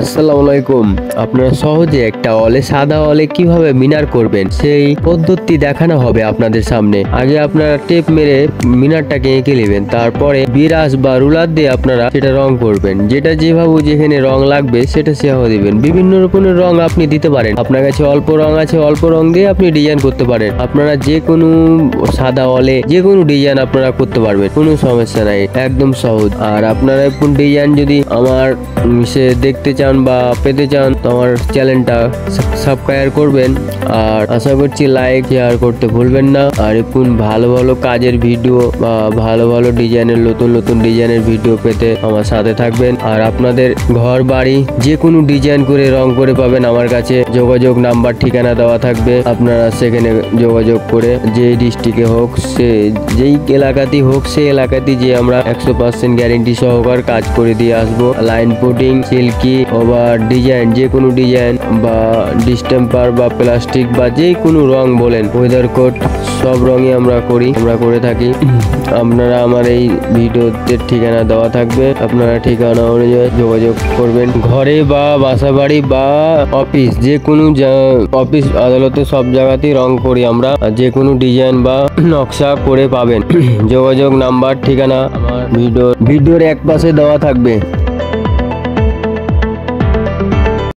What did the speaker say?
আসসালামু আলাইকুম। আপনারা সহজে একটা ওয়ালে সাদা ওয়ালে কিভাবে মিনার করবেন সেই পদ্ধতি দেখানো হবে আপনাদের সামনে। আগে আপনারা টেপ মেরে মিনারটাকে এঁকে নেবেন, তারপরে বিরাস বা রুলার দিয়ে আপনারা সেটা রং করবেন। যেটা যেভাবে যেখানে রং লাগবে সেটা সেভাবে দিবেন। বিভিন্ন রকমের রং আপনি দিতে পারেন। আপনার কাছে অল্প রং আছে, অল্প রং দিয়ে আপনি ডিজাইন করতে পারেন। আপনারা যে কোনো সাদা ওয়ালে যে কোনো ডিজাইন আপনারা করতে পারবেন, কোনো সমস্যা নাই, একদম সহজ। আর আপনারা কোন ডিজাইন যদি আমার সে দেখতে চান বা পেতে চান তো আমার চ্যানেলটা সাবস্ক্রাইব করবেন। আর আশা করছি লাইক শেয়ার করতে ভুলবেন না। আর এখন ভালো ভালো কাজের ভিডিও বা ভালো ভালো ডিজাইনের নতুন নতুন ডিজাইনের ভিডিও পেতে আমার সাথে থাকবেন। আর আপনাদের ঘর বাড়ি যে কোনো ডিজাইন করে রং করে পাবেন আমার কাছে। যোগাযোগ নাম্বার ঠিকানা দেওয়া থাকবে, আপনারা সেখানে যোগাযোগ করে যে ডিস্ট্রিক্টে হোক, সে যেই এলাকাতেই হোক সেই এলাকাতেই যে আমরা 100% গ্যারেন্টি সহকার কাজ করে দিয়ে আসবো। Line putting, silky, over design, যে কোনো ডিজাইন বা ডিস্টেম্পার বা প্লাস্টিক বা যে কোনো রং বলেন, ওয়েদার কোট, সব রঙই আমরা করে থাকি। আপনারা আমার এই ভিডিওতে ঠিকানা দেওয়া থাকবে, আপনারা ঠিকানা অনুযায়ী যোগাযোগ করবেন। ঘরে বা বাসা বাড়ি বা অফিস, যে কোনো অফিস আদালতে সব জায়গাতেই রং করি আমরা। যে কোনো ডিজাইন বা নকশা করে পাবেন। যোগাযোগ নাম্বার ঠিকানা আমার ভিডিওর এক পাশে দেওয়া থাকবে।